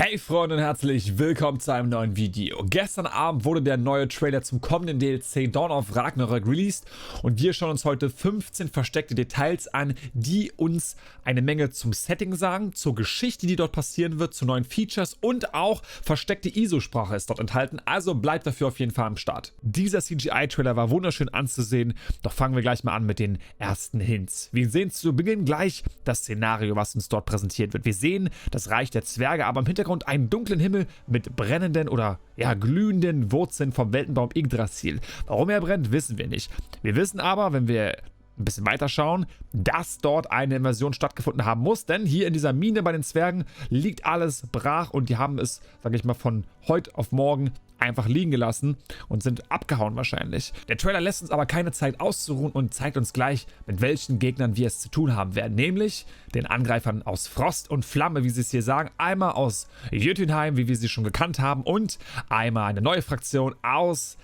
Hey Freunde und herzlich willkommen zu einem neuen Video. Gestern Abend wurde der neue Trailer zum kommenden DLC Dawn of Ragnarök released und wir schauen uns heute 15 versteckte Details an, die uns eine Menge zum Setting sagen, zur Geschichte, die dort passieren wird, zu neuen Features und auch versteckte ISO-Sprache ist dort enthalten, also bleibt dafür auf jeden Fall am Start. Dieser CGI-Trailer war wunderschön anzusehen, doch fangen wir gleich mal an mit den ersten Hints. Wir sehen zu Beginn gleich das Szenario, was uns dort präsentiert wird. Wir sehen das Reich der Zwerge, aber im Hintergrund einen dunklen Himmel mit brennenden oder glühenden Wurzeln vom Weltenbaum Yggdrasil. Warum er brennt, wissen wir nicht. Wir wissen aber, wenn wir ein bisschen weiter schauen, dass dort eine Invasion stattgefunden haben muss, denn hier in dieser Mine bei den Zwergen liegt alles brach und die haben es, sage ich mal, von heute auf morgen einfach liegen gelassen und sind abgehauen wahrscheinlich. Der Trailer lässt uns aber keine Zeit auszuruhen und zeigt uns gleich, mit welchen Gegnern wir es zu tun haben werden, nämlich den Angreifern aus Frost und Flamme, wie sie es hier sagen, einmal aus Jötunheim, wie wir sie schon gekannt haben, und einmal eine neue Fraktion aus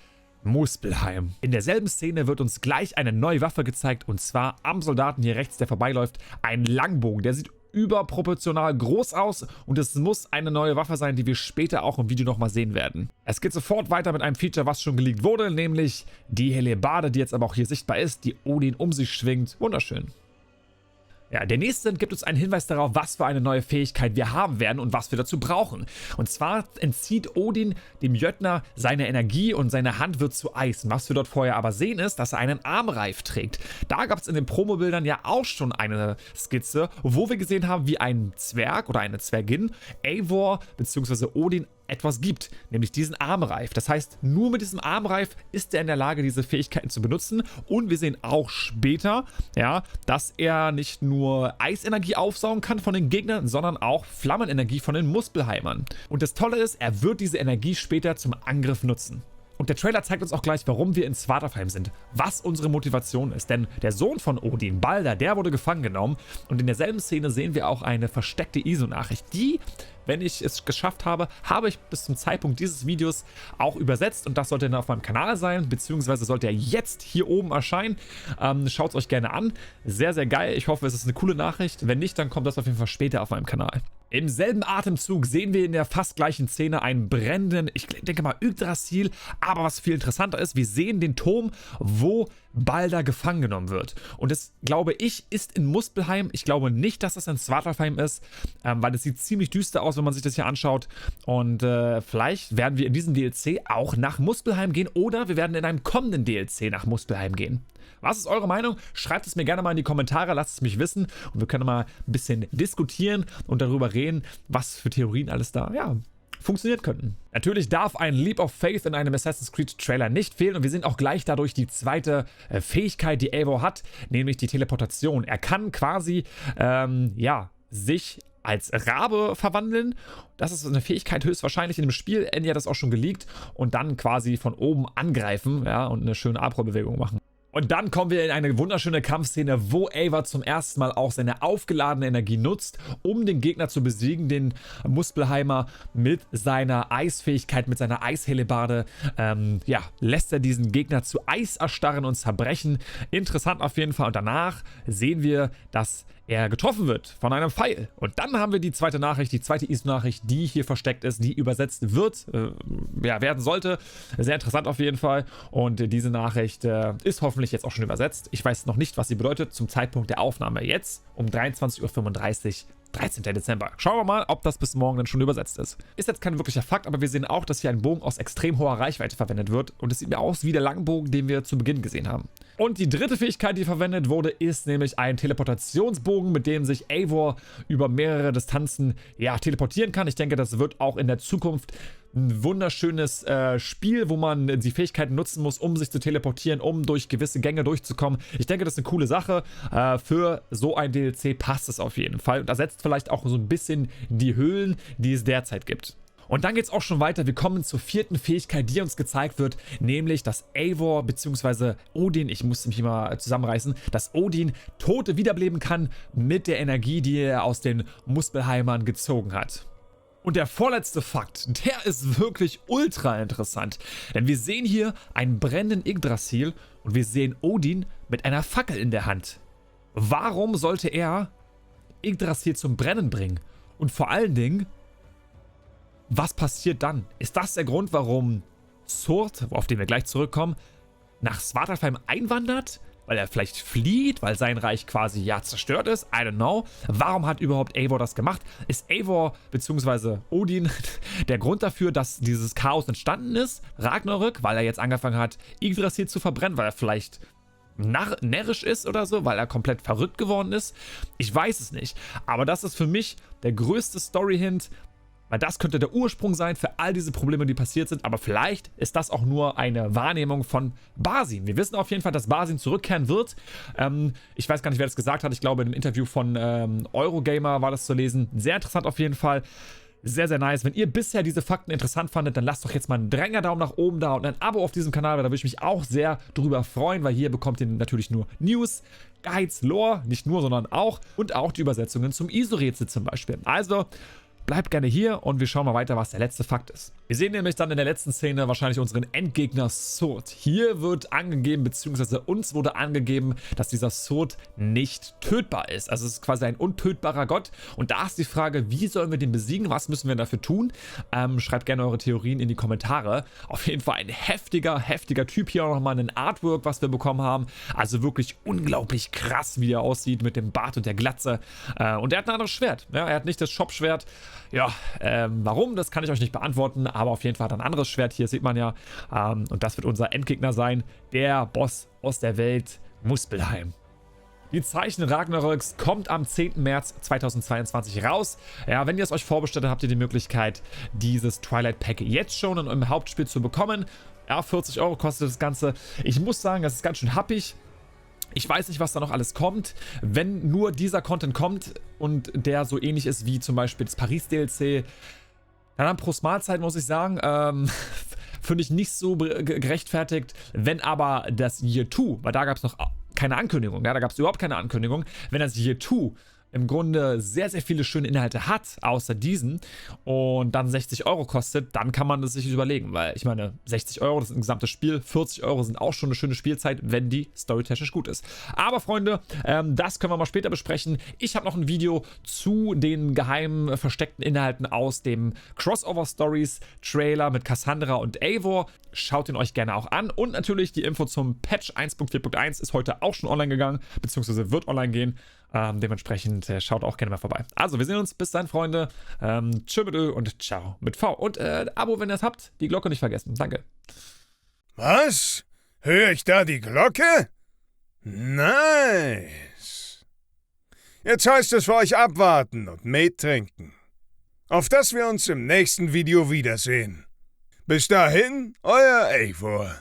Muspelheim. In derselben Szene wird uns gleich eine neue Waffe gezeigt, und zwar am Soldaten hier rechts, der vorbeiläuft, ein Langbogen. Der sieht überproportional groß aus und es muss eine neue Waffe sein, die wir später auch im Video nochmal sehen werden. Es geht sofort weiter mit einem Feature, was schon geleakt wurde, nämlich die Hellebarde, die jetzt aber auch hier sichtbar ist, die Odin um sich schwingt. Wunderschön. Ja, der nächste gibt uns einen Hinweis darauf, was für eine neue Fähigkeit wir haben werden und was wir dazu brauchen. Und zwar entzieht Odin dem Jötner seine Energie und seine Hand wird zu Eis. Und was wir dort vorher aber sehen ist, dass er einen Armreif trägt. Da gab es in den Promobildern ja auch schon eine Skizze, wo wir gesehen haben, wie ein Zwerg oder eine Zwergin Eivor bzw. Odin etwas gibt, nämlich diesen Armreif. Das heißt, nur mit diesem Armreif ist er in der Lage, diese Fähigkeiten zu benutzen. Und wir sehen auch später, dass er nicht nur Eisenergie aufsaugen kann von den Gegnern, sondern auch Flammenenergie von den Muspelheimern. Und das Tolle ist, er wird diese Energie später zum Angriff nutzen. Und der Trailer zeigt uns auch gleich, warum wir in Svartalfheim sind, was unsere Motivation ist. Denn der Sohn von Odin, Balder, der wurde gefangen genommen. Und in derselben Szene sehen wir auch eine versteckte ISO-Nachricht, die, wenn ich es geschafft habe, habe ich bis zum Zeitpunkt dieses Videos auch übersetzt. Und das sollte dann auf meinem Kanal sein, beziehungsweise sollte er jetzt hier oben erscheinen. Schaut es euch gerne an. Sehr, sehr geil. Ich hoffe, es ist eine coole Nachricht. Wenn nicht, dann kommt das auf jeden Fall später auf meinem Kanal. Im selben Atemzug sehen wir in der fast gleichen Szene einen brennenden, ich denke mal Yggdrasil, aber was viel interessanter ist, wir sehen den Turm, wo Balder gefangen genommen wird. Und das, glaube ich, ist in Muspelheim. Ich glaube nicht, dass das in Svartalfheim ist, weil es sieht ziemlich düster aus, wenn man sich das hier anschaut. Und vielleicht werden wir in diesem DLC auch nach Muspelheim gehen oder wir werden in einem kommenden DLC nach Muspelheim gehen. Was ist eure Meinung? Schreibt es mir gerne mal in die Kommentare, lasst es mich wissen und wir können mal ein bisschen diskutieren und darüber reden, was für Theorien alles da, funktionieren könnten. Natürlich darf ein Leap of Faith in einem Assassin's Creed Trailer nicht fehlen und wir sehen auch gleich dadurch die zweite Fähigkeit, die Eivor hat, nämlich die Teleportation. Er kann quasi, sich als Rabe verwandeln. Das ist eine Fähigkeit höchstwahrscheinlich in dem Spiel. Andy hat das auch schon geleakt und dann quasi von oben angreifen, und eine schöne Abrollbewegung machen. Und dann kommen wir in eine wunderschöne Kampfszene, wo Eivor zum ersten Mal auch seine aufgeladene Energie nutzt, um den Gegner zu besiegen, den Muspelheimer mit seiner Eisfähigkeit, mit seiner Eishellebarde, lässt er diesen Gegner zu Eis erstarren und zerbrechen. Interessant auf jeden Fall. Und danach sehen wir, dass er getroffen wird von einem Pfeil. Und dann haben wir die zweite Nachricht, die zweite ISO-Nachricht, die hier versteckt ist, die übersetzt wird, werden sollte. Sehr interessant auf jeden Fall. Und diese Nachricht ist hoffentlich jetzt auch schon übersetzt. Ich weiß noch nicht, was sie bedeutet zum Zeitpunkt der Aufnahme jetzt um 23:35 Uhr. 13. Dezember. Schauen wir mal, ob das bis morgen dann schon übersetzt ist. Ist jetzt kein wirklicher Fakt, aber wir sehen auch, dass hier ein Bogen aus extrem hoher Reichweite verwendet wird. Und es sieht mir aus wie der Langbogen, den wir zu Beginn gesehen haben. Und die dritte Fähigkeit, die verwendet wurde, ist nämlich ein Teleportationsbogen, mit dem sich Eivor über mehrere Distanzen teleportieren kann. Ich denke, das wird auch in der Zukunft ein wunderschönes Spiel, wo man die Fähigkeiten nutzen muss, um sich zu teleportieren, um durch gewisse Gänge durchzukommen. Ich denke, das ist eine coole Sache. Für so ein DLC passt es auf jeden Fall und ersetzt vielleicht auch so ein bisschen die Höhlen, die es derzeit gibt. Und dann geht es auch schon weiter. Wir kommen zur vierten Fähigkeit, die uns gezeigt wird, nämlich, dass Eivor bzw. Odin, ich muss mich mal zusammenreißen, dass Odin Tote wiederbeleben kann mit der Energie, die er aus den Muspelheimern gezogen hat. Und der vorletzte Fakt, der ist wirklich ultra interessant. Denn wir sehen hier einen brennenden Yggdrasil und wir sehen Odin mit einer Fackel in der Hand. Warum sollte er Yggdrasil zum Brennen bringen? Und vor allen Dingen, was passiert dann? Ist das der Grund, warum Sword, auf den wir gleich zurückkommen, nach Svartalfheim einwandert? Weil er vielleicht flieht, weil sein Reich quasi ja zerstört ist? I don't know. Warum hat überhaupt Eivor das gemacht? Ist Eivor bzw. Odin der Grund dafür, dass dieses Chaos entstanden ist? Ragnarök, weil er jetzt angefangen hat, Yggdrasil zu verbrennen, weil er vielleicht närrisch ist oder so, weil er komplett verrückt geworden ist? Ich weiß es nicht. Aber das ist für mich der größte Story-Hint, weil das könnte der Ursprung sein für all diese Probleme, die passiert sind. Aber vielleicht ist das auch nur eine Wahrnehmung von Basin. Wir wissen auf jeden Fall, dass Basin zurückkehren wird. Ich weiß gar nicht, wer das gesagt hat. Ich glaube, in einem Interview von Eurogamer war das zu lesen. Sehr interessant auf jeden Fall. Sehr, sehr nice. Wenn ihr bisher diese Fakten interessant fandet, dann lasst doch jetzt mal einen Daumen nach oben da und ein Abo auf diesem Kanal, weil da würde ich mich auch sehr drüber freuen, weil hier bekommt ihr natürlich nur News, Guides, Lore, nicht nur, sondern auch und auch die Übersetzungen zum ISO-Rätsel zum Beispiel. Also bleibt gerne hier und wir schauen mal weiter, was der letzte Fakt ist. Wir sehen nämlich dann in der letzten Szene wahrscheinlich unseren Endgegner Sword. Hier wird angegeben, beziehungsweise uns wurde angegeben, dass dieser Sword nicht tötbar ist. Also es ist quasi ein untötbarer Gott. Und da ist die Frage, wie sollen wir den besiegen? Was müssen wir dafür tun? Schreibt gerne eure Theorien in die Kommentare. Auf jeden Fall ein heftiger Typ. Hier auch nochmal ein Artwork, was wir bekommen haben. Also wirklich unglaublich krass, wie er aussieht mit dem Bart und der Glatze. Und er hat ein anderes Schwert. Ja, er hat nicht das Shop-Schwert. Ja, warum? Das kann ich euch nicht beantworten, aber auf jeden Fall hat er ein anderes Schwert, hier sieht man ja. Und das wird unser Endgegner sein, der Boss aus der Welt, Muspelheim. Die Zeichen Ragnaröks kommt am 10. März 2022 raus. Ja, wenn ihr es euch vorbestellt, habt ihr die Möglichkeit, dieses Twilight Pack jetzt schon in eurem Hauptspiel zu bekommen. Ja, 40 € kostet das Ganze. Ich muss sagen, das ist ganz schön happig. Ich weiß nicht, was da noch alles kommt. Wenn nur dieser Content kommt und der so ähnlich ist wie zum Beispiel das Paris-DLC, dann pro Mahlzeit, muss ich sagen, finde ich nicht so gerechtfertigt. Wenn aber das Year 2, weil da gab es noch keine Ankündigung, ja, da gab es überhaupt keine Ankündigung. Wenn das Year 2 im Grunde sehr, sehr viele schöne Inhalte hat, außer diesen, und dann 60 € kostet, dann kann man das sich überlegen, weil ich meine, 60 €, das ist ein gesamtes Spiel, 40 € sind auch schon eine schöne Spielzeit, wenn die storytechnisch gut ist. Aber Freunde, das können wir mal später besprechen. Ich habe noch ein Video zu den geheimen, versteckten Inhalten aus dem Crossover-Stories-Trailer mit Cassandra und Eivor. Schaut ihn euch gerne auch an. Und natürlich die Info zum Patch 1.4.1 ist heute auch schon online gegangen, beziehungsweise wird online gehen. Dementsprechend schaut auch gerne mal vorbei. Also, wir sehen uns. Bis dann, Freunde. Tschö mit Ö und ciao mit V. Und Abo, wenn ihr es habt. Die Glocke nicht vergessen. Danke. Was? Höre ich da die Glocke? Nice. Jetzt heißt es für euch abwarten und Met trinken. Auf dass wir uns im nächsten Video wiedersehen. Bis dahin, euer Eivor.